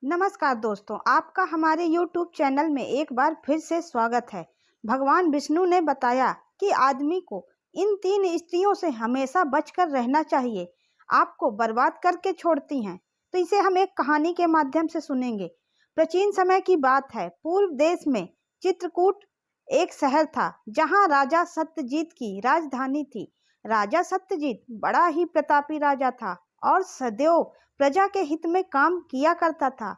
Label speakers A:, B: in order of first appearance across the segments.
A: नमस्कार दोस्तों, आपका हमारे YouTube चैनल में एक बार फिर से स्वागत है। भगवान विष्णु ने बताया कि आदमी को इन 3 स्त्रियों से हमेशा बचकर रहना चाहिए। आपको बर्बाद करके छोड़ती हैं। तो इसे हम एक कहानी के माध्यम से सुनेंगे। प्राचीन समय की बात है। पूर्व देश में चित्रकूट एक शहर था, जहाँ राजा सत्यजीत की राजधानी थी। राजा सत्यजीत बड़ा ही प्रतापी राजा था और सदैव प्रजा के हित में काम किया करता था।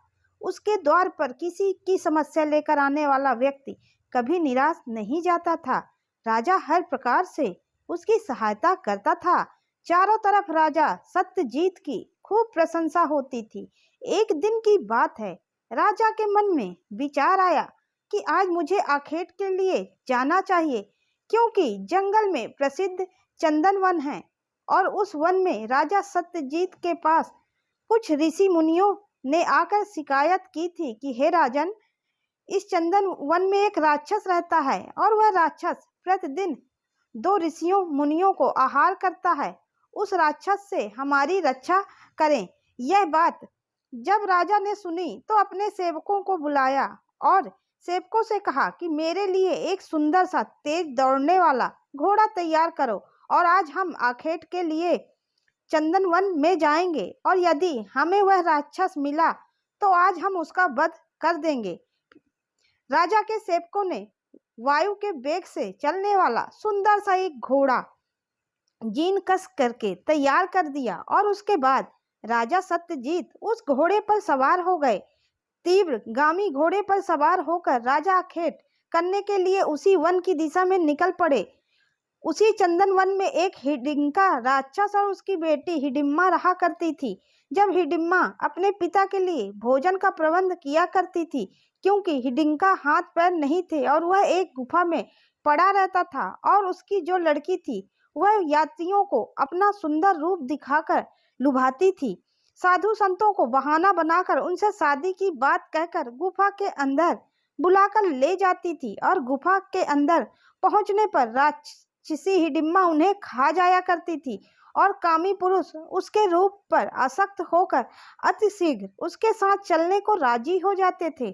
A: उसके द्वार पर किसी की समस्या लेकर आने वाला व्यक्ति कभी निराश नहीं जाता था। राजा हर प्रकार से उसकी सहायता करता था। चारों तरफ राजा सत्यजीत की खूब प्रशंसा होती थी। एक दिन की बात है, राजा के मन में विचार आया कि आज मुझे आखेट के लिए जाना चाहिए, क्योंकि जंगल में प्रसिद्ध चंदन वन है और उस वन में राजा सत्यजीत के पास कुछ ऋषि मुनियों ने आकर शिकायत की थी कि हे राजन, इस चंदन वन में एक राक्षस रहता है और वह राक्षस प्रतिदिन 2 ऋषियों मुनियों को आहार करता है। उस राक्षस से हमारी रक्षा करें। यह बात जब राजा ने सुनी तो अपने सेवकों को बुलाया और सेवकों से कहा कि मेरे लिए एक सुंदर सा तेज दौड़ने वाला घोड़ा तैयार करो और आज हम आखेट के लिए चंदन वन में जाएंगे और यदि हमें वह राक्षस मिला तो आज हम उसका वध कर देंगे। राजा के सेवकों ने वायु के वेग से चलने वाला सुंदर सा एक घोड़ा जीन कस करके तैयार कर दिया और उसके बाद राजा सत्यजीत उस घोड़े पर सवार हो गए। तीव्रगामी घोड़े पर सवार होकर राजा आखेट करने के लिए उसी वन की दिशा में निकल पड़े। उसी चंदन वन में एक हिडिंका राक्षस और उसकी बेटी हिडिम्मा रहा करती थी। जब हिडिम्मा अपने पिता के लिए भोजन का प्रबंध किया करती थी, क्योंकि हिडिंका हाथ पैर नहीं थे और वह एक गुफा में पड़ा रहता था, और उसकी जो लड़की थी वह यात्रियों को अपना सुंदर रूप दिखाकर लुभाती थी। साधु संतों को बहाना बनाकर उनसे शादी की बात कहकर गुफा के अंदर बुलाकर ले जाती थी और गुफा के अंदर पहुंचने पर राक्षसी हिडिम्मा उन्हें खा जाया करती थी और कामी पुरुष उसके रूप पर आसक्त होकर अतिशीघ्र उसके साथ चलने को राजी हो जाते थे।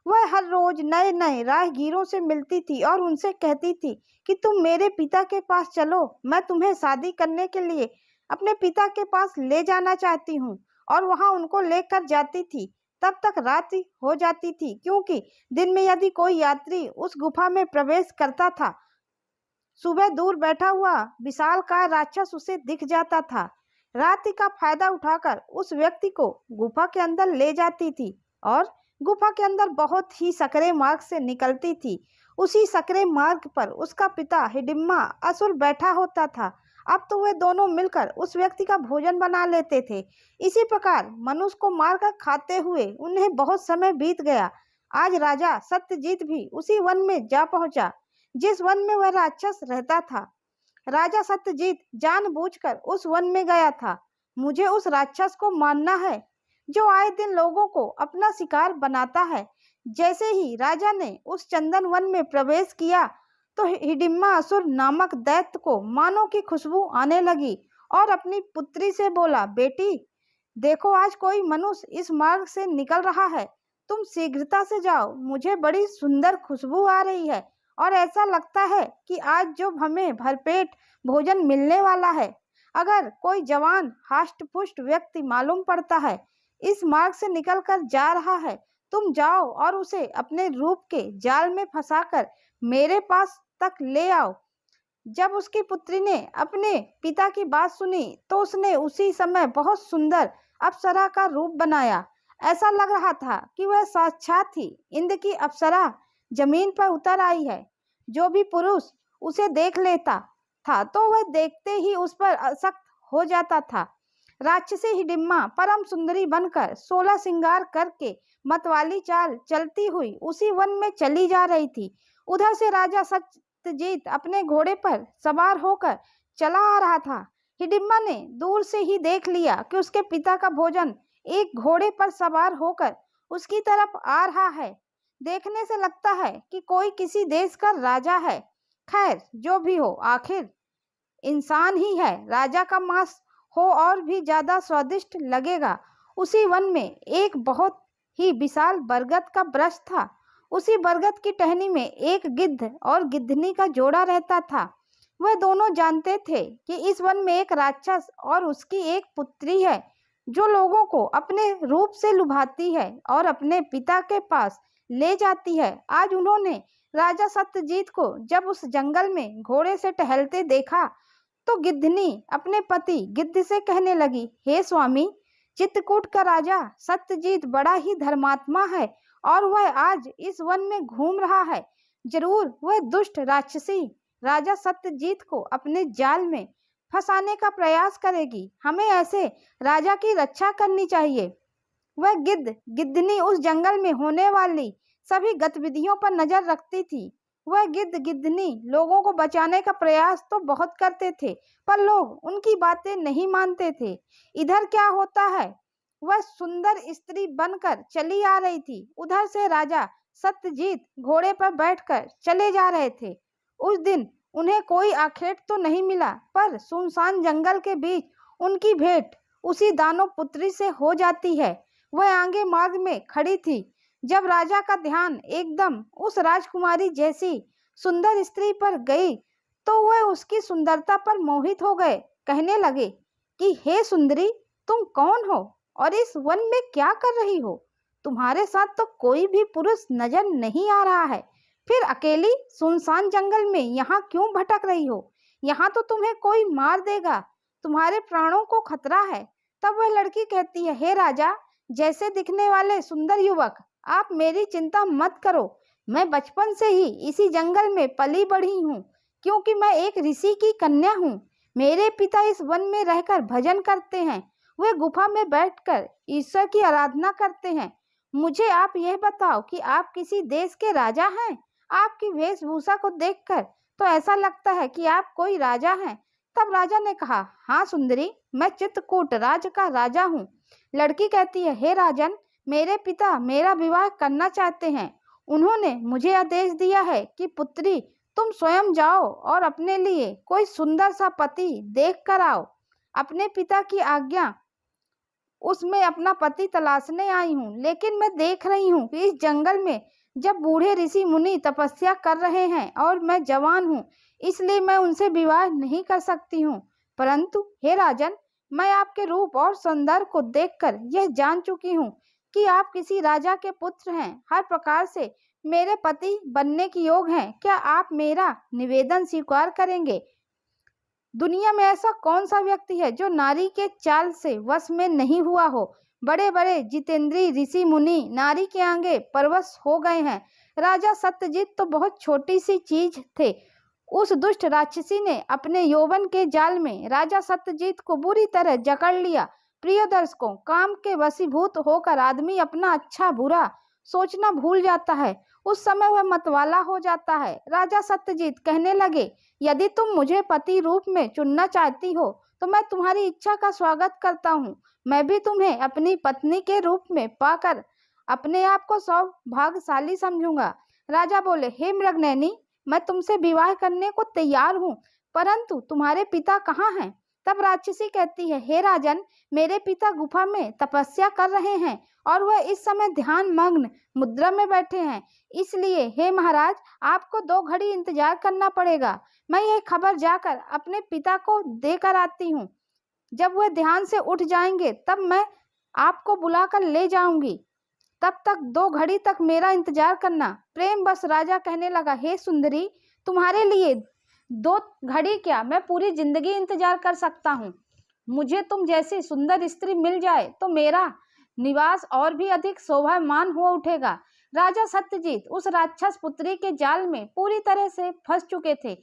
A: वह हर रोज नए नए राहगीरों से मिलती थी और उनसे कहती थी कि तुम मेरे पिता के पास चलो, मैं तुम्हें शादी करने के लिए अपने पिता के पास ले जाना चाहती हूँ, और वहां उनको लेकर जाती थी। तब तक रात हो जाती थी, क्योंकि दिन में यदि कोई यात्री उस गुफा में प्रवेश करता था, सुबह दूर बैठा हुआ विशालकाय राक्षस उसे दिख जाता था। रात्रि का फायदा उठाकर उस व्यक्ति को गुफा के अंदर ले जाती थी और गुफा के अंदर बहुत ही सकरे मार्ग से निकलती थी। उसी सकरे मार्ग पर उसका पिता हिडिम्मा असुर बैठा होता था। अब तो वे दोनों मिलकर उस व्यक्ति का भोजन बना लेते थे। इसी प्रकार मनुष्य को मारकर खाते हुए उन्हें बहुत समय बीत गया। आज राजा सत्यजीत भी उसी वन में जा पहुंचा जिस वन में वह राक्षस रहता था। राजा सत्यजीत जानबूझकर उस वन में गया था। मुझे उस राक्षस को मारना है जो आए दिन लोगों को अपना शिकार बनाता है। जैसे ही राजा ने उस चंदन वन में प्रवेश किया तो हिडिम्मा असुर नामक दैत्य को मानो की खुशबू आने लगी और अपनी पुत्री से बोला, बेटी देखो, आज कोई मनुष्य इस मार्ग से निकल रहा है, तुम शीघ्रता से जाओ, मुझे बड़ी सुंदर खुशबू आ रही है और ऐसा लगता है कि आज जो हमें भरपेट भोजन मिलने वाला है। अगर कोई जवान हाष्ट पुष्ट व्यक्ति मालूम पड़ता है इस मार्ग से निकलकर जा रहा है, तुम जाओ और उसे अपने रूप के जाल में फंसाकर मेरे पास तक ले आओ। जब उसकी पुत्री ने अपने पिता की बात सुनी तो उसने उसी समय बहुत सुंदर अप्सरा का रूप बनाया। ऐसा लग रहा था कि वह साक्षात ही इंद्र की अप्सरा जमीन पर उतर आई है। जो भी पुरुष उसे देख लेता था तो वह देखते ही उस पर आसक्त हो जाता था। राक्षसी हिडिम्मा परम सुंदरी बनकर 16 श्रृंगार करके मतवाली चाल चलती हुई उसी वन में चली जा रही थी। उधर से राजा सत्यजीत अपने घोड़े पर सवार होकर चला आ रहा था। हिडिम्मा ने दूर से ही देख लिया कि उसके पिता का भोजन एक घोड़े पर सवार होकर उसकी तरफ आ रहा है। देखने से लगता है कि कोई किसी देश का राजा है। खैर, जो भी हो, आखिर इंसान ही है। राजा का मांस हो और भी ज्यादा स्वादिष्ट लगेगा। उसी वन में एक बहुत ही विशाल बरगद का वृक्ष था। उसी बरगद की टहनी में एक गिद्ध और गिद्धनी का जोड़ा रहता था। वह दोनों जानते थे कि इस वन में एक राक्षस और उसकी एक पुत्री है जो लोगों को अपने रूप से लुभाती है और अपने पिता के पास ले जाती है। आज उन्होंने राजा सत्यजीत को जब उस जंगल में घोड़े से टहलते देखा तो गिद्धनी अपने पति गिद्ध से कहने लगी, हे स्वामी, चित्रकूट का राजा सत्यजीत बड़ा ही धर्मात्मा है और वह आज इस वन में घूम रहा है। जरूर वह दुष्ट राक्षसी राजा सत्यजीत को अपने जाल में फंसाने का प्रयास करेगी। हमें ऐसे राजा की रक्षा करनी चाहिए। वह गिद्धनी उस जंगल में होने वाली सभी गतिविधियों पर नजर रखती थी। वह गिद्धनी लोगों को बचाने का प्रयास तो बहुत करते थे, पर लोग उनकी बातें नहीं मानते थे। इधर क्या होता है, वह सुंदर स्त्री बनकर चली आ रही थी। उधर से राजा सत्यजीत घोड़े पर बैठकर चले जा रहे थे। उस दिन उन्हें कोई आखेट तो नहीं मिला, पर सुनसान जंगल के बीच उनकी भेंट उसी दानव पुत्री से हो जाती है। वह आगे मार्ग में खड़ी थी। जब राजा का ध्यान एकदम उस राजकुमारी जैसी सुंदर स्त्री पर गई तो वह उसकी सुंदरता पर मोहित हो गए। कहने लगे कि हे सुंदरी, तुम कौन हो और इस वन में क्या कर रही हो? तुम्हारे साथ तो कोई भी पुरुष नजर नहीं आ रहा है, फिर अकेली सुनसान जंगल में यहाँ क्यों भटक रही हो? यहाँ तो तुम्हें कोई मार देगा, तुम्हारे प्राणों को खतरा है। तब वह लड़की कहती है, हे राजा जैसे दिखने वाले सुंदर युवक, आप मेरी चिंता मत करो। मैं बचपन से ही इसी जंगल में पली बढ़ी हूँ, क्योंकि मैं एक ऋषि की कन्या हूँ। मेरे पिता इस वन में रहकर भजन करते हैं। वे गुफा में बैठकर ईश्वर की आराधना करते हैं। मुझे आप यह बताओ कि आप किसी देश के राजा हैं? आपकी वेशभूषा को देखकर तो ऐसा लगता है कि आप कोई राजा हैं। तब राजा ने कहा, हाँ सुंदरी, मैं चित्रकूट राज्य का राजा हूँ। लड़की कहती है, हे राजन, मेरे पिता मेरा विवाह करना चाहते हैं। उन्होंने मुझे आदेश दिया है कि पुत्री, तुम स्वयं जाओ और अपने लिए कोई सुंदर सा पति देख कर आओ। अपने पिता की आज्ञा उसमें अपना पति तलाशने आई हूँ, लेकिन मैं देख रही हूँ कि इस जंगल में जब बूढ़े ऋषि मुनि तपस्या कर रहे हैं और मैं जवान हूँ, इसलिए मैं उनसे विवाह नहीं कर सकती हूँ। परंतु हे राजन, मैं आपके रूप और सौंदर्य को देखकर यह जान चुकी हूँ कि आप किसी राजा के पुत्र हैं। हर प्रकार से मेरे पति बनने के योग हैं। क्या आप मेरा निवेदन स्वीकार करेंगे? दुनिया में ऐसा कौन सा व्यक्ति है जो नारी के चाल से वश में नहीं हुआ हो? बड़े बड़े जितेंद्रीय ऋषि मुनि नारी के आगे परवश हो गए हैं। राजा सत्यजीत तो बहुत छोटी सी चीज थे। उस दुष्ट राक्षसी ने अपने यौवन के जाल में राजा सत्यजीत को बुरी तरह जकड़ लिया। प्रिय दर्शकों, काम के वशीभूत होकर आदमी अपना अच्छा बुरा सोचना भूल जाता है। उस समय वह मतवाला हो जाता है। राजा सत्यजीत कहने लगे, यदि तुम मुझे पति रूप में चुनना चाहती हो तो मैं तुम्हारी इच्छा का स्वागत करता हूँ। मैं भी तुम्हें अपनी पत्नी के रूप में पाकर अपने आप को सौभाग्यशाली समझूंगा। राजा बोले, हे मृगनयनी, मैं तुमसे विवाह करने को तैयार हूँ, परंतु तुम्हारे पिता कहाँ हैं? तब राक्षसी कहती है, हे राजन, मेरे पिता गुफा में तपस्या कर रहे हैं और वह इस समय ध्यान मग्न मुद्रा में बैठे हैं। इसलिए हे महाराज, आपको 2 घड़ी इंतजार करना पड़ेगा। मैं यह खबर जाकर अपने पिता को देकर आती हूँ। जब वह ध्यान से उठ जाएंगे तब मैं आपको बुलाकर ले जाऊंगी। तब तक 2 घड़ी तक मेरा इंतजार करना। प्रेम बस राजा कहने लगा, हे सुंदरी, तुम्हारे लिए 2 घड़ी क्या, मैं पूरी जिंदगी इंतजार कर सकता हूँ। मुझे तुम जैसी सुंदर स्त्री मिल जाए तो मेरा निवास और भी अधिक शोभामान हो उठेगा। राजा सत्यजीत उस राक्षस पुत्री के जाल में पूरी तरह से फंस चुके थे।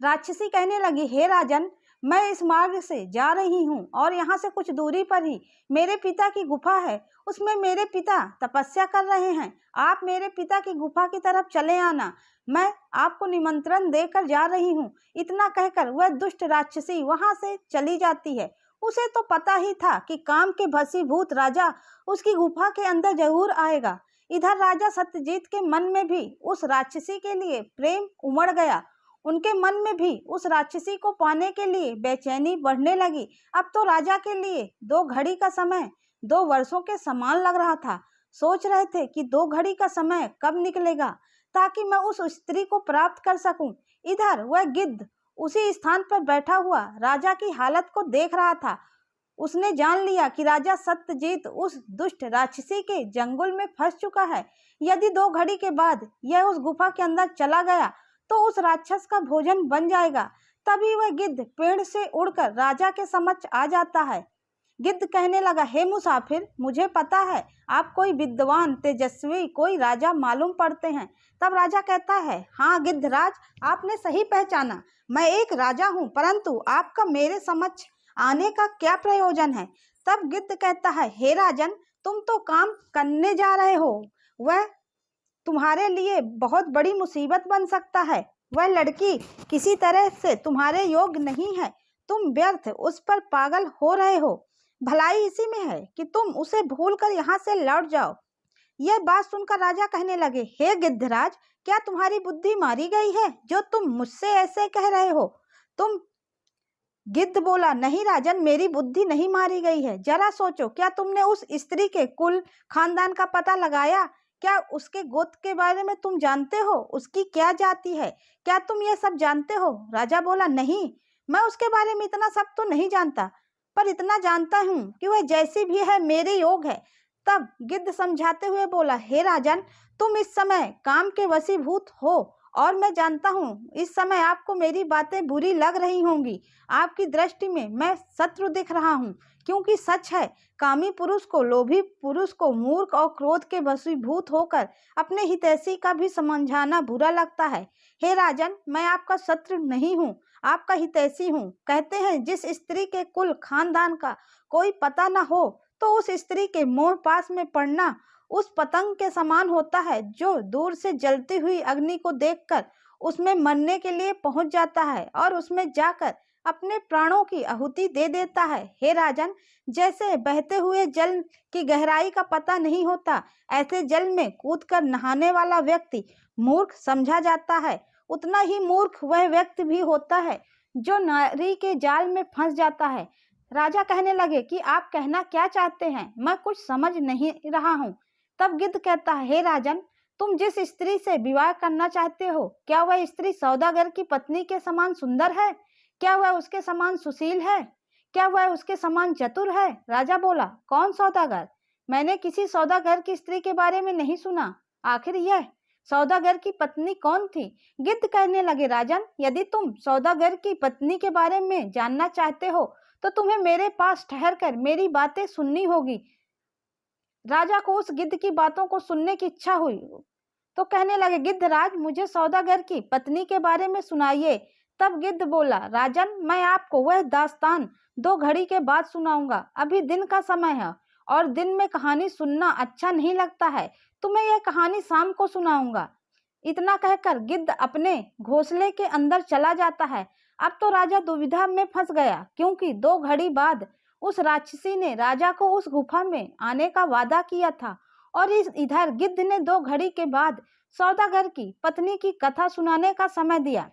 A: राक्षसी कहने लगी, हे राजन, मैं इस मार्ग से जा रही हूँ और यहाँ से कुछ दूरी पर ही मेरे पिता की गुफा है। उसमें मेरे पिता तपस्या कर रहे हैं। आप मेरे पिता की गुफा की तरफ चले आना। मैं आपको निमंत्रण देकर जा रही हूँ। इतना कहकर वह दुष्ट राक्षसी वहां से चली जाती है। उसे तो पता ही था कि काम के भसीभूत राजा उसकी गुफा के अंदर जरूर आएगा। इधर राजा सत्यजीत के मन में भी उस राक्षसी के लिए प्रेम उमड़ गया। उनके मन में भी उस राक्षसी को पाने के लिए बेचैनी बढ़ने लगी। अब तो राजा के लिए 2 घड़ी का समय 2 वर्षों के समान लग रहा था। सोच रहे थे कि 2 घड़ी का समय कब निकलेगा ताकि मैं उस स्त्री को प्राप्त कर सकूं। इधर वह गिद्ध उसी स्थान पर बैठा हुआ राजा की हालत को देख रहा था। उसने जान लिया कि राजा सत्यजीत उस दुष्ट राक्षसी के जंगल में फंस चुका है। यदि 2 घड़ी के बाद यह उस गुफा के अंदर चला गया तो उस राक्षस का भोजन बन जाएगा। तभी वह गिद्ध पेड़ से उड़कर राजा के समक्ष आ जाता है। गिद्ध कहने लगा, हे मुसाफिर, मुझे पता है आप कोई विद्वान तेजस्वी कोई राजा मालूम पड़ते हैं। तब राजा कहता है, हाँ गिद्धराज, आपने सही पहचाना। मैं एक राजा हूँ, परंतु आपका मेरे समक्ष आने का क्या प्रयोजन है। तब गिद्ध कहता है, हे राजन, तुम तो काम करने जा रहे हो, वह तुम्हारे लिए बहुत बड़ी मुसीबत बन सकता है। वह लड़की किसी तरह से तुम्हारे योग्य नहीं है। तुम व्यर्थ उस पर पागल हो रहे हो। भलाई इसी में है कि तुम उसे भूलकर यहाँ से लौट जाओ। यह बात सुनकर राजा कहने लगे, हे गिद्धराज, क्या तुम्हारी बुद्धि मारी गई है जो तुम मुझसे ऐसे कह रहे हो। तुम गिद्ध बोला, नहीं राजन, मेरी बुद्धि नहीं मारी गई है। जरा सोचो, क्या तुमने उस स्त्री के कुल खानदान का पता लगाया? क्या उसके गोत्र के बारे में तुम जानते हो? उसकी क्या जाति है? क्या तुम ये सब जानते हो? राजा बोला, नहीं, मैं उसके बारे में इतना सब तो नहीं जानता, पर इतना जानता हूँ कि वह जैसी भी है मेरे योग है। तब गिद्ध समझाते हुए बोला, हे राजन, तुम इस समय काम के वशीभूत हो और मैं जानता हूँ इस समय आपको मेरी बातें बुरी लग रही होंगी। आपकी दृष्टि में मैं शत्रु दिख रहा हूँ, क्योंकि सच है, कामी पुरुष को, लोभी पुरुष को मूर्ख और क्रोध के वशीभूत होकर अपने हितैषी का भी समझाना बुरा लगता है। हे राजन, मैं आपका शत्रु नहीं हूँ, आपका हितैषी हूँ। कहते हैं, जिस स्त्री के कुल खानदान का कोई पता न हो तो उस स्त्री के मोह पास में पड़ना उस पतंग के समान होता है जो दूर से जलती हुई अग्नि को देखकर उसमें मरने के लिए पहुंच जाता है और उसमें जाकर अपने प्राणों की आहुति दे देता है। हे राजन, जैसे बहते हुए जल की गहराई का पता नहीं होता, ऐसे जल में कूदकर नहाने वाला व्यक्ति मूर्ख समझा जाता है, उतना ही मूर्ख वह व्यक्ति भी होता है जो नारी के जाल में फंस जाता है। राजा कहने लगे कि आप कहना क्या चाहते हैं, मैं कुछ समझ नहीं रहा हूँ। तब गिद्ध कहता है, हे राजन, तुम जिस स्त्री से विवाह करना चाहते हो, क्या वह स्त्री सौदागर की पत्नी के समान सुंदर है? क्या वह उसके समान सुशील है? क्या वह उसके समान चतुर है? राजा बोला, कौन सौदागर? मैंने किसी सौदागर की स्त्री के बारे में नहीं सुना। आखिर यह सौदागर की पत्नी कौन थी? गिद्ध कहने लगे, राजन, यदि तुम सौदागर की पत्नी के बारे में जानना चाहते हो तो तुम्हें मेरे पास ठहरकर मेरी बातें सुननी होगी। राजा को उस गिद्ध की बातों को सुनने की इच्छा हुई तो कहने लगे, गिद्धराज, मुझे सौदागर की पत्नी के बारे में सुनाइए। तब गिद्ध बोला, राजन, मैं आपको वह दास्तान 2 घड़ी के बाद सुनाऊंगा। अभी दिन का समय है और दिन में कहानी सुनना अच्छा नहीं लगता है। तुम्हें यह कहानी शाम को सुनाऊंगा। इतना कहकर गिद्ध अपने घोंसले के अंदर चला जाता है। अब तो राजा दुविधा में फंस गया, क्योंकि 2 घड़ी बाद उस राक्षसी ने राजा को उस गुफा में आने का वादा किया था और इधर गिद्ध ने 2 घड़ी के बाद सौदागर की पत्नी की कथा सुनाने का समय दिया।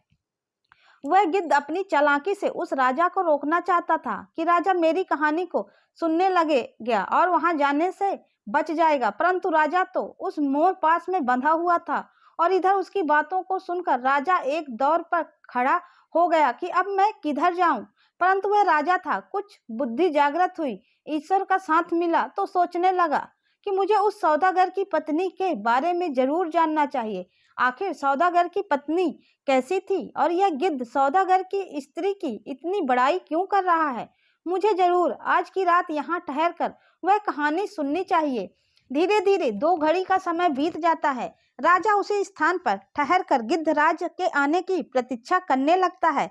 A: वह गिद्ध अपनी चालाकी से उस राजा को रोकना चाहता था कि राजा मेरी कहानी को सुनने लगेगा और वहां जाने से बच जाएगा, परंतु राजा तो उस मोह पास में बंधा हुआ था और इधर उसकी बातों को सुनकर राजा एक दौर पर खड़ा हो गया कि अब मैं किधर जाऊं। परंतु वह राजा था, कुछ बुद्धि जागृत हुई, ईश्वर का साथ मिला तो सोचने लगा कि मुझे उस सौदागर की पत्नी के बारे में जरूर जानना चाहिए। आखिर सौदागर की पत्नी कैसी थी और यह गिद्ध सौदागर की स्त्री की इतनी बड़ाई क्यों कर रहा है? मुझे जरूर आज की रात यहाँ ठहर कर वह कहानी सुननी चाहिए। धीरे धीरे 2 घड़ी का समय बीत जाता है। राजा उसी स्थान पर ठहर कर गिद्धराज के आने की प्रतीक्षा करने लगता है।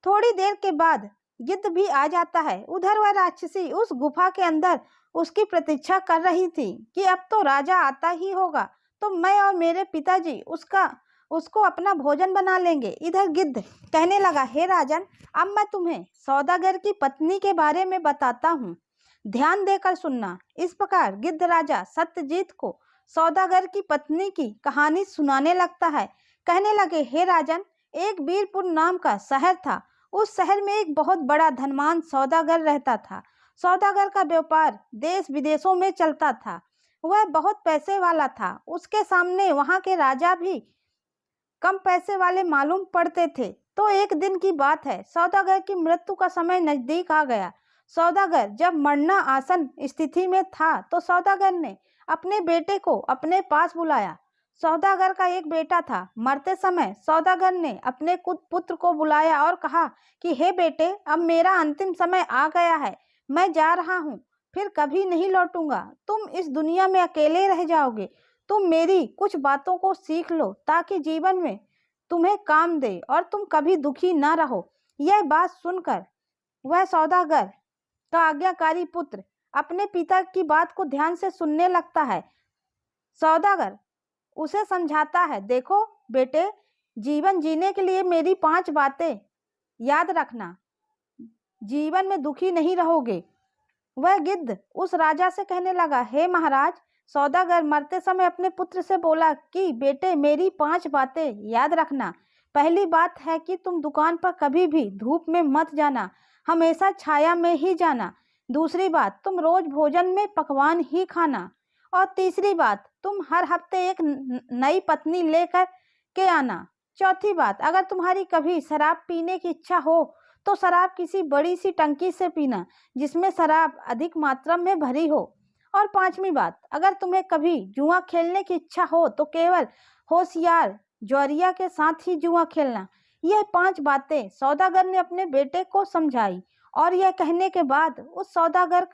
A: थोड़ी देर के बाद गिद्ध भी आ जाता है। उधर वह राक्षसी उस गुफा के अंदर उसकी प्रतीक्षा कर रही थी कि अब तो राजा आता ही होगा तो मैं और मेरे पिताजी उसको अपना भोजन बना लेंगे। इधर गिद्ध कहने लगा, हे राजन, अब मैं तुम्हें सौदागर की पत्नी के बारे में बताता हूँ, ध्यान देकर सुनना। इस प्रकार गिद्ध राजा सत्यजीत को सौदागर की पत्नी की कहानी सुनाने लगता है। कहने लगे, हे राजन, एक वीरपुर नाम का शहर था। उस शहर में एक बहुत बड़ा धनवान सौदागर रहता था। सौदागर का व्यापार देश विदेशों में चलता था। वह बहुत पैसे वाला था। उसके सामने वहां के राजा भी कम पैसे वाले मालूम पड़ते थे। तो एक दिन की बात है, सौदागर की मृत्यु का समय नजदीक आ गया। सौदागर जब मरना आसन स्थिति में था तो सौदागर ने अपने बेटे को अपने पास बुलाया। सौदागर का एक बेटा था। मरते समय सौदागर ने अपने पुत्र को बुलाया और कहा कि हे बेटे, अब मेरा अंतिम समय आ गया है। मैं जा रहा हूँ, फिर कभी नहीं लौटूंगा। तुम इस दुनिया में अकेले रह जाओगे। तुम मेरी कुछ बातों को सीख लो ताकि जीवन में तुम्हें काम दे और तुम कभी दुखी ना रहो। यह बात सुनकर वह सौदागर का आज्ञाकारी पुत्र अपने पिता की बात को ध्यान से सुनने लगता है। सौदागर उसे समझाता है, देखो बेटे, जीवन जीने के लिए मेरी 5 बातें याद रखना। जीवन में दुखी नहीं रहोगे। वह गिद्ध उस राजा से कहने लगा, हे महाराज, सौदागर मरते समय अपने पुत्र से बोला कि बेटे, मेरी 5 बातें याद रखना। पहली बात है कि तुम दुकान पर कभी भी धूप में मत जाना, हमेशा छाया में ही जाना। दूसरी बात, तुम रोज भोजन में पकवान ही खाना। और तीसरी बात, तुम हर हफ्ते एक नई पत्नी लेकर के आना। चौथी बात, अगर तुम्हारी कभी शराब पीने की इच्छा हो तो शराब किसी बड़ी सी टंकी से पीना जिसमें शराब अधिक मात्रा में भरी हो। और 5वीं बात, अगर तुम्हें कभी जुआ खेलने की इच्छा हो तो केवल होशियार जौहरिया के साथ ही जुआ खेलना। यह 5 बातें सौदागर ने अपने बेटे को समझाई और यह कहने के बाद उस सौदागर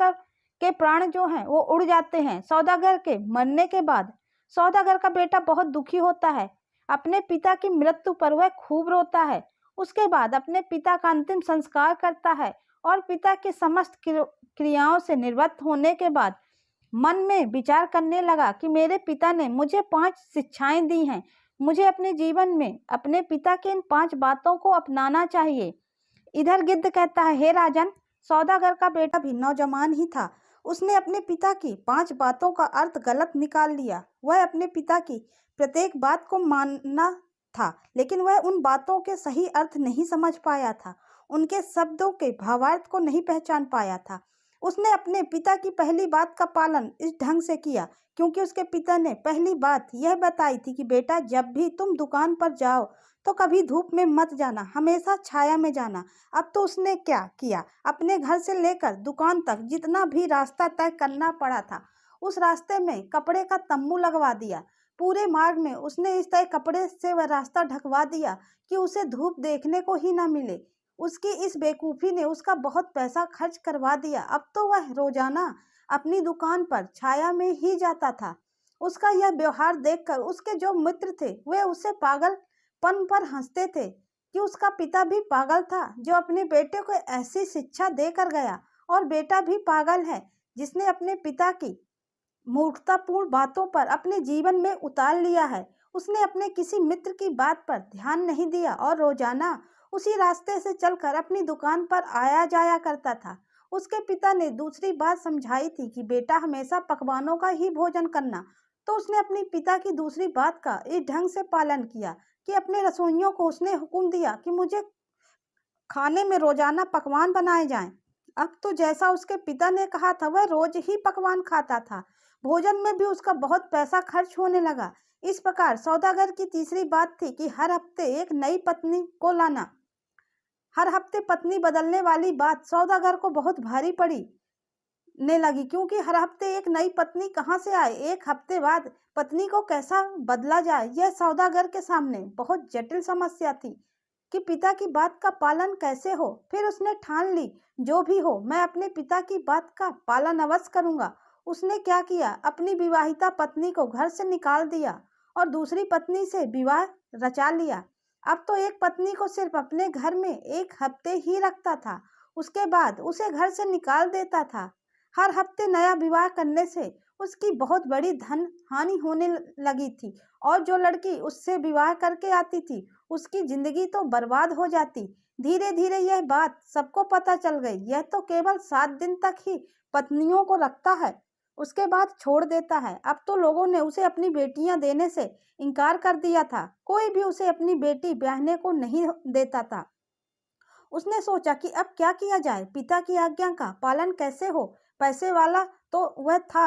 A: के प्राण जो हैं वो उड़ जाते हैं। सौदागर के मरने के बाद सौदागर का बेटा बहुत दुखी होता है। अपने पिता की मृत्यु पर वह खूब रोता है। उसके बाद अपने पिता का अंतिम संस्कार करता है और पिता की समस्त क्रियाओं से निवृत्त होने के बाद मन में विचार करने लगा कि मेरे पिता ने मुझे 5 शिक्षाएं दी हैं। मुझे अपने जीवन में अपने पिता की इन 5 बातों को अपनाना चाहिए। इधर गिद्ध कहता है, हे राजन, सौदागर का बेटा भी नौजवान ही था। उसने अपने पिता की 5 बातों का अर्थ गलत निकाल लिया। वह अपने पिता की प्रत्येक बात को मानना था, लेकिन वह उन बातों के सही अर्थ नहीं समझ पाया था। उनके शब्दों के भावार्थ को नहीं पहचान पाया था। उसने अपने पिता की पहली बात का पालन इस ढंग से किया क्योंकि उसके पिता ने पहली बात यह बताई थी कि बेटा, जब भी तुम दुकान पर जाओ तो कभी धूप में मत जाना, हमेशा छाया में जाना। अब तो उसने क्या किया, अपने घर से लेकर दुकान तक जितना भी रास्ता तय करना पड़ा था, उस रास्ते में कपड़े का तम्बू लगवा दिया। पूरे मार्ग में उसने इस तरह कपड़े से वह रास्ता ढकवा दिया कि उसे धूप देखने को ही ना मिले। उसकी इस बेवकूफ़ी ने उसका बहुत पैसा खर्च करवा दिया। अब तो वह रोजाना अपनी दुकान पर छाया में ही जाता था। उसका यह व्यवहार देखकर उसके जो मित्र थे वे उसे पागलपन पर हंसते थे कि उसका पिता भी पागल था जो अपने बेटे को ऐसी शिक्षा देकर गया, और बेटा भी पागल है जिसने अपने पिता की मूर्खतापूर्ण बातों पर अपने जीवन में उतार लिया है। उसने अपने किसी मित्र की बात पर ध्यान नहीं दिया और रोजाना उसी रास्ते से चलकर अपनी दुकान पर आया जाया करता था। उसके पिता ने दूसरी बात समझाई थी कि बेटा, हमेशा पकवानों का ही भोजन करना। तो उसने अपने पिता की दूसरी बात का इस ढंग से पालन किया कि अपने रसोइयों को उसने हुक्म दिया कि मुझे खाने में रोजाना पकवान बनाए जाएं। अब तो जैसा उसके पिता ने कहा था वह रोज ही पकवान खाता था। भोजन में भी उसका बहुत पैसा खर्च होने लगा। इस प्रकार सौदागर की तीसरी बात थी कि हर हफ्ते एक नई पत्नी को लाना। हर हफ्ते पत्नी बदलने वाली बात सौदागर को बहुत भारी पड़ने लगी क्योंकि हर हफ्ते एक नई पत्नी कहाँ से आए, एक हफ्ते बाद पत्नी को कैसा बदला जाए, यह सौदागर के सामने बहुत जटिल समस्या थी कि पिता की बात का पालन कैसे हो। फिर उसने ठान ली, जो भी हो मैं अपने पिता की बात का पालन अवश्य करूंगा। उसने क्या किया, अपनी विवाहिता पत्नी को घर से निकाल दिया और दूसरी पत्नी से विवाह रचा लिया। अब तो एक पत्नी को सिर्फ अपने घर में एक हफ्ते ही रखता था, उसके बाद उसे घर से निकाल देता था। हर हफ्ते नया विवाह करने से उसकी बहुत बड़ी धन हानि होने लगी थी और जो लड़की उससे विवाह करके आती थी उसकी जिंदगी तो बर्बाद हो जाती। धीरे धीरे यह बात सबको पता चल गई। यह तो केवल 7 दिन तक ही पत्नियों को रखता है, उसके बाद छोड़ देता है। अब तो लोगों ने उसे अपनी बेटियां देने से इनकार कर दिया था। कोई भी उसे अपनी बेटी ब्याहने को नहीं देता था। उसने सोचा कि अब क्या किया जाए, पिता की आज्ञा का पालन कैसे हो। पैसे वाला तो वह था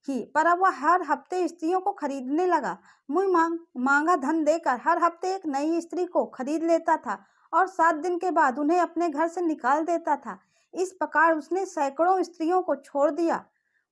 A: ही, पर अब वह हर हफ्ते स्त्रियों को खरीदने लगा। मुंह मांगा धन देकर हर हफ्ते एक नई स्त्री को खरीद लेता था और 7 दिन के बाद उन्हें अपने घर से निकाल देता था। इस प्रकार उसने सैकड़ों स्त्रियों को छोड़ दिया।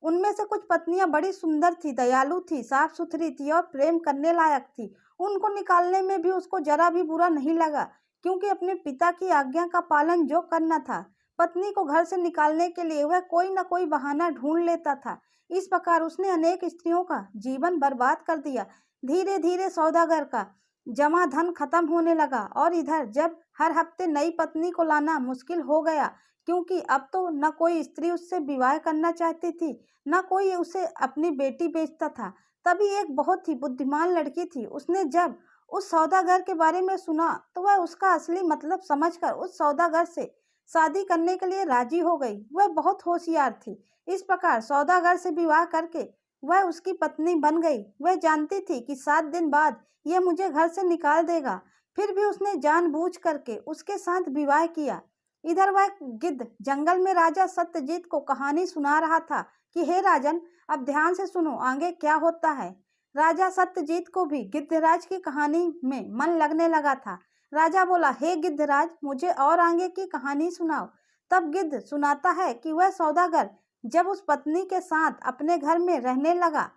A: उनमें से कुछ पत्नियां बड़ी सुंदर थी, दयालु थी, साफ सुथरी थी और प्रेम करने लायक थी। उनको निकालने में भी उसको जरा भी बुरा नहीं लगा, क्योंकि अपने पिता की आज्ञा का पालन जो करना था। पत्नी को घर से निकालने के लिए वह कोई न कोई बहाना ढूंढ लेता था। इस प्रकार उसने अनेक स्त्रियों का जीवन बर्बाद कर दिया। धीरे धीरे सौदागर का जमा धन खत्म होने लगा और इधर जब हर हफ्ते नई पत्नी को लाना मुश्किल हो गया, क्योंकि अब तो न कोई स्त्री उससे विवाह करना चाहती थी, न कोई उसे अपनी बेटी बेचता था। तभी एक बहुत ही बुद्धिमान लड़की थी। उसने जब उस सौदागर के बारे में सुना तो वह उसका असली मतलब समझकर उस सौदागर से शादी करने के लिए राजी हो गई। वह बहुत होशियार थी। इस प्रकार सौदागर से विवाह करके वह उसकी पत्नी बन गई। वह जानती थी कि 7 दिन बाद यह मुझे घर से निकाल देगा, फिर भी उसने जानबूझ करके उसके साथ विवाह किया। इधर वह गिद्ध जंगल में राजा सत्यजीत को कहानी सुना रहा था कि हे राजन, अब ध्यान से सुनो, आगे क्या होता है। राजा सत्यजीत को भी गिद्धराज की कहानी में मन लगने लगा था। राजा बोला, हे गिद्धराज, मुझे और आगे की कहानी सुनाओ। तब गिद्ध सुनाता है कि वह सौदागर जब उस पत्नी के साथ अपने घर में रहने लगा,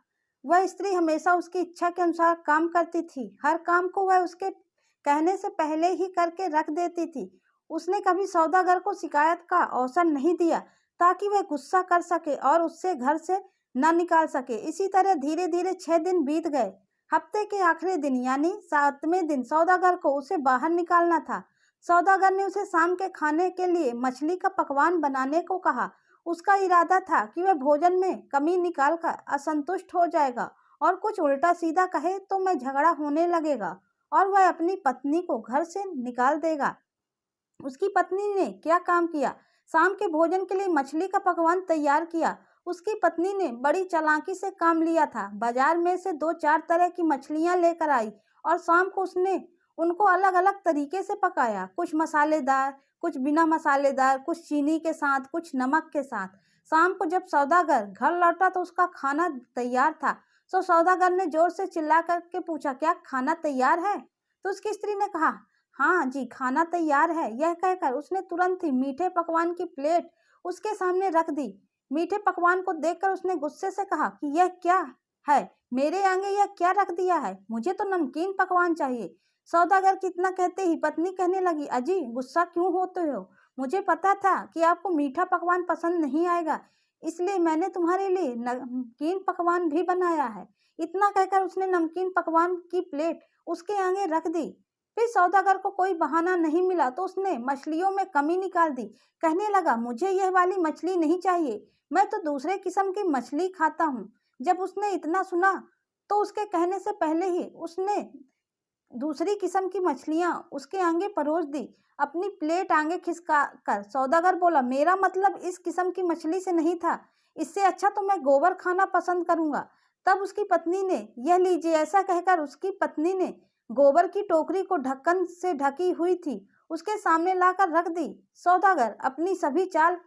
A: वह स्त्री हमेशा उसकी इच्छा के अनुसार काम करती थी। हर काम को वह उसके कहने से पहले ही करके रख देती थी। उसने कभी सौदागर को शिकायत का अवसर नहीं दिया, ताकि वह गुस्सा कर सके और उससे घर से न निकाल सके। इसी तरह धीरे धीरे 6 दिन बीत गए। हफ्ते के आखिरी दिन यानी 7वें दिन सौदागर को उसे बाहर निकालना था। सौदागर ने उसे शाम के खाने के लिए मछली का पकवान बनाने को कहा। उसका इरादा था कि वह भोजन में कमी निकालकर असंतुष्ट हो जाएगा और कुछ उल्टा सीधा कहे तो मैं झगड़ा होने लगेगा और वह अपनी पत्नी को घर से निकाल देगा। उसकी पत्नी ने क्या काम किया, शाम के भोजन के लिए मछली का पकवान तैयार किया। उसकी पत्नी ने बड़ी चालाकी से काम लिया था। बाजार में से 2-4 तरह की मछलियां लेकर आई और शाम को उसने उनको अलग अलग तरीके से पकाया, कुछ मसालेदार, कुछ बिना मसालेदार, कुछ चीनी के साथ, कुछ नमक के साथ। शाम को जब सौदागर घर लौटा तो उसका खाना तैयार था। तो सौदागर ने जोर से चिल्ला करके पूछा, क्या खाना तैयार है? तो उसकी स्त्री ने कहा, हाँ जी, खाना तैयार है। यह कहकर उसने तुरंत ही मीठे पकवान की प्लेट उसके सामने रख दी। मीठे पकवान को देखकर उसने गुस्से से कहा कि यह क्या है, मेरे आगे यह क्या रख दिया है? मुझे तो नमकीन पकवान चाहिए। सौदागर कितना कहते ही पत्नी कहने लगी, अजी गुस्सा क्यों होते हो? मुझे पता था कि आपको मीठा पकवान पसंद नहीं आएगा, इसलिए मैंने तुम्हारे लिए नमकीन पकवान भी बनाया है। इतना कहकर उसने नमकीन पकवान की प्लेट उसके आगे रख दी। फिर सौदागर को कोई बहाना नहीं मिला तो उसने मछलियों में कमी निकाल दी। कहने लगा, मुझे यह वाली मछली नहीं चाहिए, मैं तो दूसरे किस्म की मछली खाता हूँ। जब उसने इतना सुना तो उसके कहने से पहले ही उसने दूसरी किस्म की मछलियां उसके आगे परोस दी, अपनी प्लेट आगे खिसका कर। सौदागर बोला, मेरा मतलब इस किस्म की मछली से नहीं था, इससे अच्छा तो मैं गोबर खाना पसंद करूंगा। तब उसकी पत्नी ने, यह लीजिए, ऐसा कहकर उसकी पत्नी ने गोबर की टोकरी को ढक्कन से ढकी हुई थी उसके सामने लाकर रख दी। सौदागर अपनी सभी चाल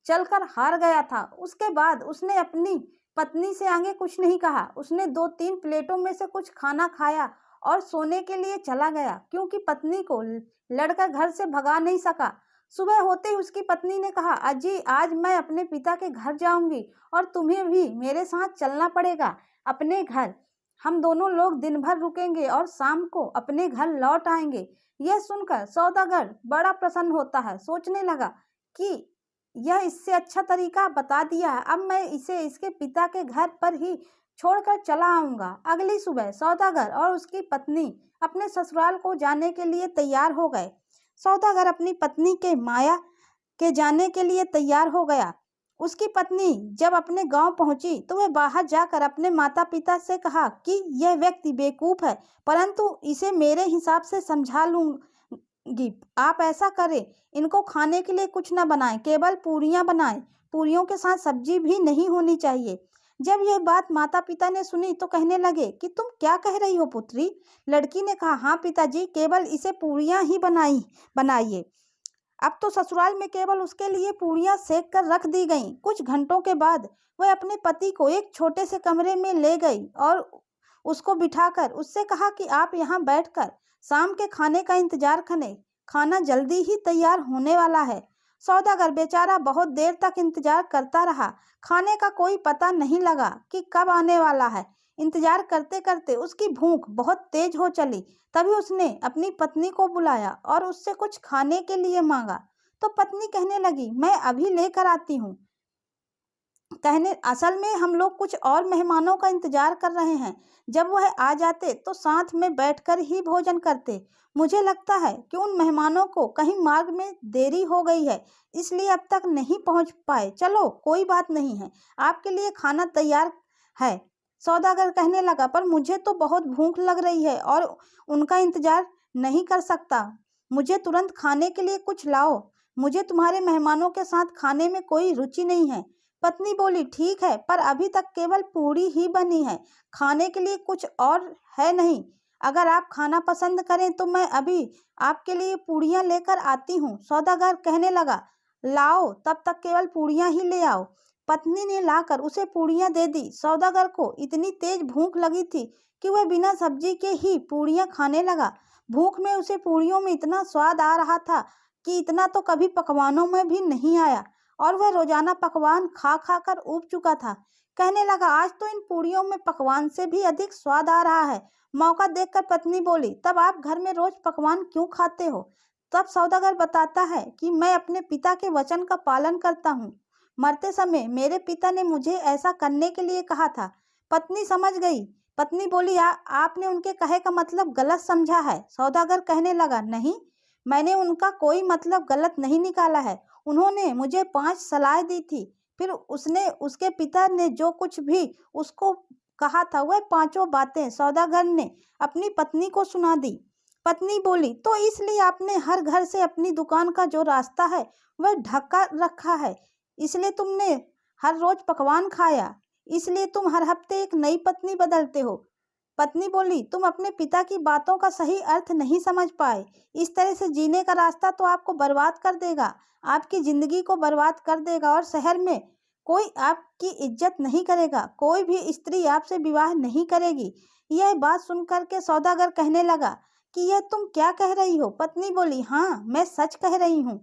A: चलकर हार गया था। उसके बाद उसने अपनी पत्नी से आगे कुछ नहीं कहा। उसने 2-3 प्लेटों में से कुछ खाना खाया और सोने के लिए चला गया, क्योंकि पत्नी को लड़कर घर से भगा नहीं सका। सुबह होते ही उसकी पत्नी ने कहा, अजी आज मैं अपने पिता के घर जाऊंगी और तुम्हें भी मेरे साथ चलना पड़ेगा अपने घर। हम दोनों लोग दिन भर रुकेंगे और शाम को अपने घर लौट आएंगे। यह सुनकर सौदागर बड़ा प्रसन्न होता है। सोचने लगा कि यह इससे अच्छा तरीका बता दिया है, अब मैं इसे इसके पिता के घर पर ही छोड़कर चला आऊंगा। अगली सुबह सौदागर और उसकी पत्नी अपने ससुराल को जाने के लिए तैयार हो गए। सौदागर अपनी पत्नी के माया के जाने के लिए तैयार हो गया। उसकी पत्नी जब अपने गांव पहुंची तो वह बाहर जाकर अपने माता पिता से कहा कि यह व्यक्ति बेवकूफ है, परंतु इसे मेरे हिसाब से समझा लूंगी। आप ऐसा करें, इनको खाने के लिए कुछ न बनाएं, केवल पूरियां बनाएं। पूरियों के साथ सब्जी भी नहीं होनी चाहिए। जब यह बात माता पिता ने सुनी तो कहने लगे कि तुम क्या कह रही हो पुत्री? लड़की ने कहा, हाँ पिताजी, केवल इसे पूरियां ही बनाइए। अब तो ससुराल में केवल उसके लिए पूड़ियाँ सेक कर रख दी गईं। कुछ घंटों के बाद वह अपने पति को एक छोटे से कमरे में ले गई और उसको बिठाकर उससे कहा कि आप यहाँ बैठकर शाम के खाने का इंतजार करें, खाना जल्दी ही तैयार होने वाला है। सौदागर बेचारा बहुत देर तक इंतजार करता रहा। खाने का कोई पता नहीं लगा कि कब आने वाला है। इंतजार करते करते उसकी भूख बहुत तेज हो चली। तभी उसने अपनी पत्नी को बुलाया और उससे कुछ खाने के लिए मांगा। तो पत्नी कहने लगी, मैं अभी लेकर आती हूँ। असल में हम लोग कुछ और मेहमानों का इंतजार कर रहे हैं। जब वह आ जाते तो साथ में बैठकर ही भोजन करते। मुझे लगता है कि उन मेहमानों को कहीं मार्ग में देरी हो गई है, इसलिए अब तक नहीं पहुंच पाए। चलो कोई बात नहीं है, आपके लिए खाना तैयार है। सौदागर कहने लगा, पर मुझे तो बहुत भूख लग रही है और उनका इंतजार नहीं कर सकता। मुझे तुरंत खाने के लिए कुछ लाओ। मुझे तुम्हारे मेहमानों के साथ खाने में कोई रुचि नहीं है। पत्नी बोली, ठीक है, पर अभी तक केवल पूड़ी ही बनी है, खाने के लिए कुछ और है नहीं। अगर आप खाना पसंद करें तो मैं अभी आपके लिए पूड़ियाँ लेकर आती हूँ। सौदागर कहने लगा, लाओ, तब तक केवल पूड़ियाँ ही ले आओ। पत्नी ने लाकर उसे पूड़ियाँ दे दी। सौदागर को इतनी तेज भूख लगी थी कि वह बिना सब्जी के ही पूड़ियाँ खाने लगा। भूख में उसे पूड़ियों में इतना स्वाद आ रहा था कि इतना तो कभी पकवानों में भी नहीं आया, और वह रोजाना पकवान खा खा कर ऊब चुका था। कहने लगा, आज तो इन पूड़ियों में पकवान से भी अधिक स्वाद आ रहा है। मौका देखकर पत्नी बोली, तब आप घर में रोज पकवान क्यों खाते हो? तब सौदागर बताता है कि मैं अपने पिता के वचन का पालन करता हूँ। मरते समय मेरे पिता ने मुझे ऐसा करने के लिए कहा था। पत्नी समझ गई। पत्नी बोली, आपने उनके कहे का मतलब गलत समझा है। सौदागर कहने लगा, नहीं, मैंने उनका कोई मतलब गलत नहीं निकाला है। उन्होंने मुझे 5 सलाह दी थी। फिर उसके पिता ने जो कुछ भी उसको कहा था वह पांचों बातें सौदागर ने अपनी पत्नी को सुना दी। पत्नी बोली, तो इसलिए आपने हर घर से अपनी दुकान का जो रास्ता है वह ढका रखा है, इसलिए तुमने हर रोज पकवान खाया, इसलिए तुम हर हफ्ते एक नई पत्नी बदलते हो। पत्नी बोली, तुम अपने पिता की बातों का सही अर्थ नहीं समझ पाए। इस तरह से जीने का रास्ता तो आपको बर्बाद कर देगा, आपकी जिंदगी को बर्बाद कर देगा, और शहर में कोई आपकी इज्जत नहीं करेगा, कोई भी स्त्री आपसे विवाह नहीं करेगी। यह बात सुनकर के सौदागर कहने लगा कि यह तुम क्या कह रही हो? पत्नी बोली, हाँ, मैं सच कह रही हूँ।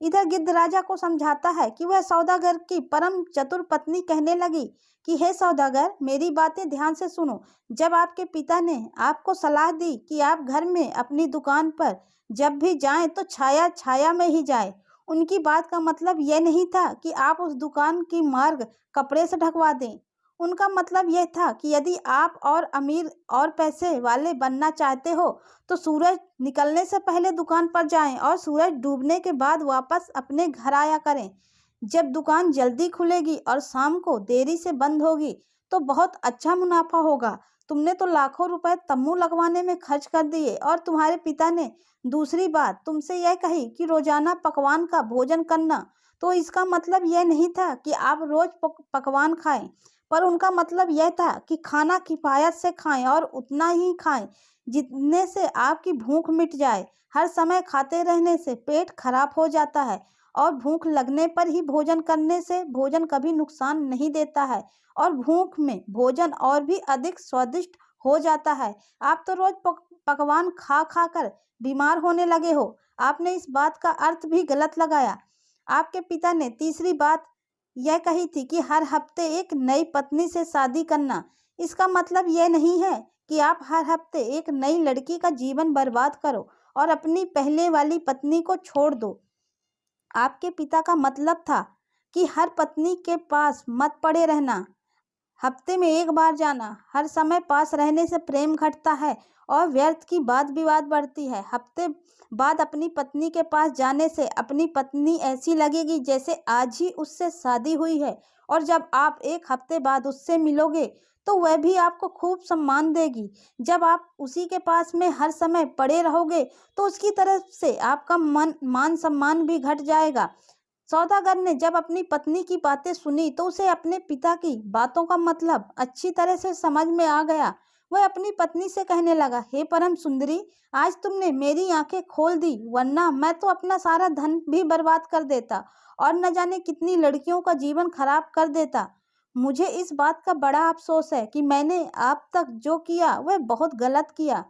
A: इधर गिद्ध राजा को समझाता है कि वह सौदागर की परम चतुर पत्नी कहने लगी कि हे सौदागर, मेरी बातें ध्यान से सुनो। जब आपके पिता ने आपको सलाह दी कि आप घर में अपनी दुकान पर जब भी जाएं तो छाया छाया में ही जाएं, उनकी बात का मतलब यह नहीं था कि आप उस दुकान की मार्ग कपड़े से ढकवा दें। उनका मतलब यह था कि यदि आप और अमीर और पैसे वाले बनना चाहते हो तो सूरज निकलने से पहले दुकान पर जाएं और सूरज डूबने के बाद वापस अपने घर आया करें। जब दुकान जल्दी खुलेगी और शाम को देरी से बंद होगी तो बहुत अच्छा मुनाफा होगा। तुमने तो लाखों रुपए तम्बू लगवाने में खर्च कर दिए, और तुम्हारे पिता ने दूसरी बात तुमसे यह कही कि रोजाना पकवान का भोजन करना, तो इसका मतलब यह नहीं था कि आप रोज पकवान खाएं, पर उनका मतलब यह था कि खाना किफायत से खाएं और उतना ही खाएं जितने से आपकी भूख मिट जाए। हर समय खाते रहने से पेट खराब हो जाता है, और भूख लगने पर ही भोजन करने से भोजन कभी नुकसान नहीं देता है, और भूख में भोजन और भी अधिक स्वादिष्ट हो जाता है। आप तो रोज पकवान खा खा कर बीमार होने लगे हो। आपने इस बात का अर्थ भी गलत लगाया। आपके पिता ने तीसरी बात यह कही थी कि हर हफ्ते एक नई पत्नी से शादी करना। इसका मतलब यह नहीं है कि आप हर हफ्ते एक नई लड़की का जीवन बर्बाद करो और अपनी पहले वाली पत्नी को छोड़ दो। आपके पिता का मतलब था कि हर पत्नी के पास मत पड़े रहना, हफ्ते में एक बार जाना। हर समय पास रहने से प्रेम घटता है और व्यर्थ की वाद विवाद बढ़ती है। हफ्ते बाद अपनी पत्नी के पास जाने से अपनी पत्नी ऐसी लगेगी जैसे आज ही उससे शादी हुई है, और जब आप एक हफ्ते बाद उससे मिलोगे तो वह भी आपको खूब सम्मान देगी। जब आप उसी के पास में हर समय पड़े रहोगे तो उसकी तरफ से आपका मान सम्मान भी घट जाएगा। सौदागर ने जब अपनी पत्नी की बातें सुनी तो उसे अपने पिता की बातों का मतलब अच्छी तरह से समझ में आ गया। वह अपनी पत्नी से कहने लगा, हे परम सुंदरी, आज तुमने मेरी आंखें खोल दी, वरना मैं तो अपना सारा धन भी बर्बाद कर देता और न जाने कितनी लड़कियों का जीवन खराब कर देता। मुझे इस बात का बड़ा अफसोस है कि मैंने आप तक जो किया वह बहुत गलत किया।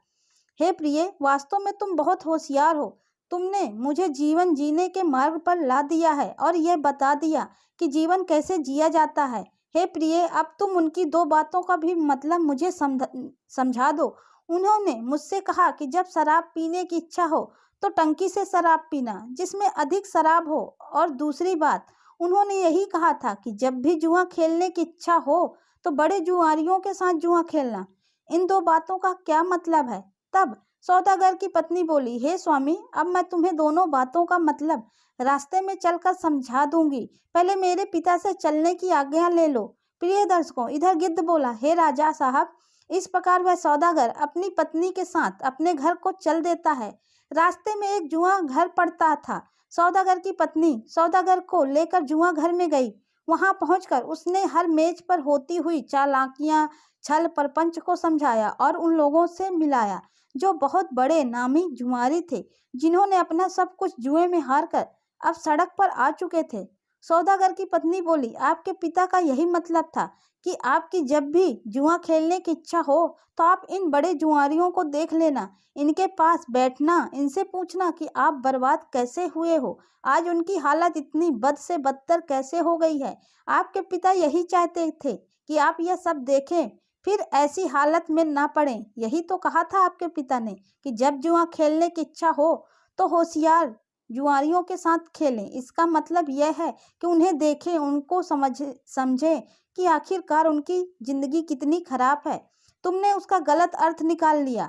A: हे प्रिय, वास्तव में तुम बहुत होशियार हो। तुमने मुझे जीवन जीने के मार्ग पर ला दिया है और यह बता दिया कि जीवन कैसे जिया जाता है। हे प्रिय, अब तुम उनकी दो बातों का भी मतलब मुझे समझा दो। उन्होंने मुझसे कहा कि जब शराब पीने की इच्छा हो तो टंकी से शराब पीना जिसमें अधिक शराब हो, और दूसरी बात उन्होंने यही कहा था कि जब भी जुआ खेलने की इच्छा हो तो बड़े जुआरियों के साथ जुआ खेलना। इन दो बातों का क्या मतलब है? तब सौदागर की पत्नी बोली, हे स्वामी, अब मैं तुम्हें दोनों बातों का मतलब रास्ते में चलकर समझा दूंगी। पहले मेरे पिता से चलने की आज्ञा ले लो। प्रिय दर्शकों, इधर गिद्ध बोला, हे राजा साहब। इस प्रकार वह सौदागर अपनी पत्नी के साथ अपने घर को चल देता है। रास्ते में एक जुआ घर पड़ता था। सौदागर की पत्नी सौदागर को लेकर जुआ घर में गई। वहां पहुंचकर उसने हर मेज पर होती हुई चालाकियां, छल प्रपंच को समझाया और उन लोगों से मिलाया जो बहुत बड़े नामी जुआरी थे, जिन्होंने अपना सब कुछ जुए में हारकर अब सड़क पर आ चुके थे। सौदागर की पत्नी बोली, आपके पिता का यही मतलब था कि आपकी जब भी जुआ खेलने की इच्छा हो तो आप इन बड़े जुआरियों को देख लेना, इनके पास बैठना, इनसे पूछना कि आप बर्बाद कैसे हुए हो, आज उनकी हालत इतनी बद से बदतर कैसे हो गई है। आपके पिता यही चाहते थे कि आप यह सब देखें, फिर ऐसी हालत में ना पड़ें। यही तो कहा था आपके पिता ने कि जब जुआ खेलने की इच्छा हो तो होशियार जुआरियों के साथ खेलें। इसका मतलब यह है कि उन्हें देखें, उनको समझें कि आखिरकार उनकी जिंदगी कितनी खराब है। तुमने उसका गलत अर्थ निकाल लिया।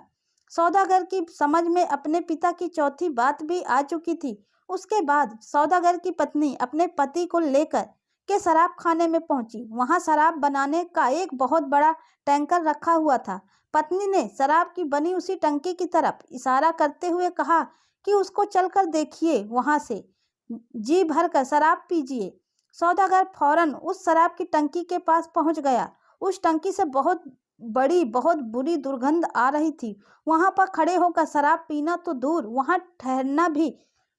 A: सौदागर की समझ में अपने पिता की चौथी बात भी आ चुकी थी। उसके बाद सौदागर की पत्नी अपने पति को लेकर के शराब खाने में पहुंची। वहां शराब बनाने का एक बहुत बड़ा टैंकर रखा हुआ था। पत्नी ने शराब की बनी उसी टंकी की तरफ इशारा करते हुए कहा कि उसको चलकर देखिए, वहां से जी भर कर शराब पीजिए। सौदागर फौरन उस शराब की टंकी के पास पहुंच गया। उस टंकी से बहुत बड़ी, बहुत बुरी दुर्गंध आ रही थी। वहां पर खड़े होकर शराब पीना तो दूर, वहां ठहरना भी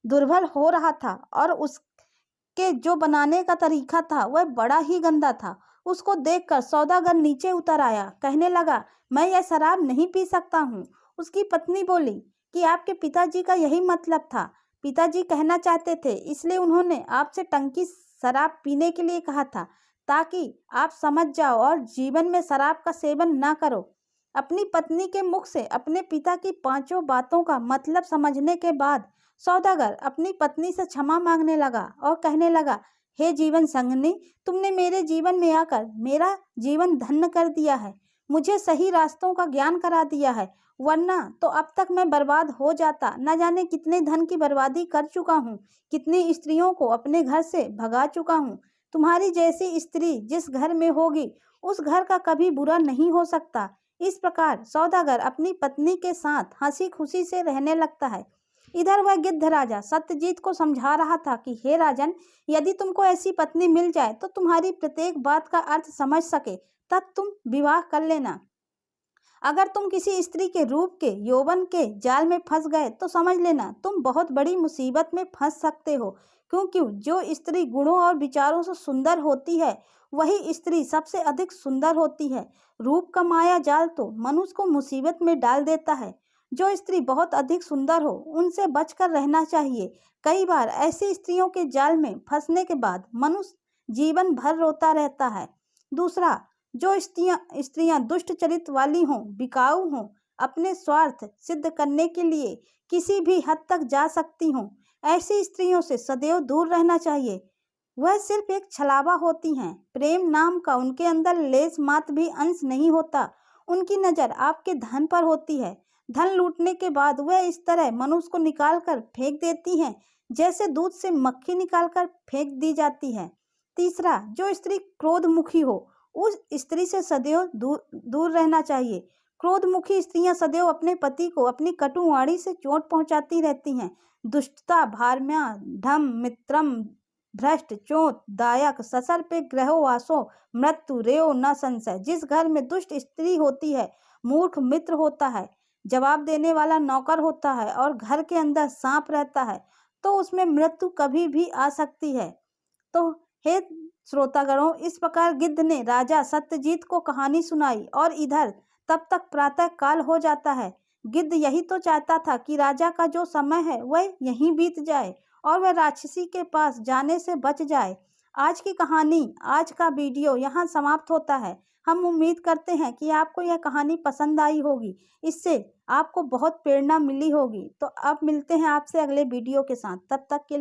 A: दुर्भर हो रहा था और उसके जो बनाने का तरीका था वह बड़ा ही गंदा था। उसको देखकर सौदागर नीचे उतर आया, कहने लगा, मैं यह शराब नहीं पी सकता हूँ। उसकी पत्नी बोली कि आपके पिताजी का यही मतलब था। पिताजी कहना चाहते थे, इसलिए उन्होंने आपसे टंकी शराब पीने के लिए कहा था, ताकि आप समझ जाओ और जीवन में शराब का सेवन ना करो। अपनी पत्नी के मुख से अपने पिता की पांचों बातों का मतलब समझने के बाद सौदागर अपनी पत्नी से क्षमा मांगने लगा और कहने लगा, हे जीवन संगनी, तुमने मेरे जीवन में आकर मेरा जीवन धन्य कर दिया है, मुझे सही रास्तों का ज्ञान करा दिया है, वरना तो अब तक मैं बर्बाद हो जाता। न जाने कितने धन की बर्बादी कर चुका हूँ, कितनी स्त्रियों को अपने घर से भगा चुका हूँ। तुम्हारी जैसी स्त्री जिस घर में होगी उस घर का कभी बुरा नहीं हो सकता। इस प्रकार सौदागर अपनी पत्नी के साथ हंसी खुशी से रहने लगता है। इधर वह गिद्ध राजा सत्यजीत को समझा रहा था कि हे राजन, यदि तुमको ऐसी पत्नी मिल जाए तो तुम्हारी प्रत्येक बात का अर्थ समझ सके, तब तुम विवाह कर लेना। अगर तुम किसी स्त्री के रूप के यौवन के जाल में फंस गए तो समझ लेना तुम बहुत बड़ी मुसीबत में फंस सकते हो, क्योंकि जो स्त्री गुणों और विचारों से सुंदर होती है वही स्त्री सबसे अधिक सुंदर होती है। रूप का माया जाल तो मनुष्य को मुसीबत में डाल देता है। जो स्त्री बहुत अधिक सुंदर हो उनसे बचकर रहना चाहिए। कई बार ऐसी स्त्रियों के जाल में फंसने के बाद मनुष्य जीवन भर रोता रहता है। दूसरा, जो स्त्रियां दुष्ट चरित्र वाली हों, बिकाऊ हों, अपने स्वार्थ सिद्ध करने के लिए किसी भी हद तक जा सकती हों, ऐसी स्त्रियों से सदैव दूर रहना चाहिए। वह सिर्फ एक छलावा होती हैं। प्रेम नाम का उनके अंदर लेस मात्र भी अंश नहीं होता। उनकी नज़र आपके धन पर होती है। धन लूटने के बाद वह इस तरह मनुष्य को निकाल कर फेंक देती हैं जैसे दूध से मक्खी निकाल कर फेंक दी जाती है। तीसरा, जो स्त्री क्रोधमुखी हो उस स्त्री से सदैव दूर रहना चाहिए। क्रोधमुखी स्त्रियां सदैव अपने पति को अपनी कटु वाणी से चोट पहुंचाती रहती हैं। दुष्टता, भारम्या, ढम, मित्रम, भ्रष्ट चोट दायक ससर पे ग्रहो वासो मृत्यु रेयो न संशय। जिस घर में दुष्ट स्त्री होती है, मूर्ख मित्र होता है, जवाब देने वाला नौकर होता है और घर के अंदर सांप रहता है, तो उसमें मृत्यु कभी भी आ सकती है। तो हे श्रोतागणों, इस प्रकार गिद्ध ने राजा सत्यजीत को कहानी सुनाई और इधर तब तक प्रातः काल हो जाता है। गिद्ध यही तो चाहता था कि राजा का जो समय है वह यहीं बीत जाए और वह राक्षसी के पास जाने से बच जाए। आज की कहानी, आज का वीडियो यहाँ समाप्त होता है। हम उम्मीद करते हैं कि आपको यह कहानी पसंद आई होगी, इससे आपको बहुत प्रेरणा मिली होगी। तो अब मिलते हैं आपसे अगले वीडियो के साथ, तब तक के लिए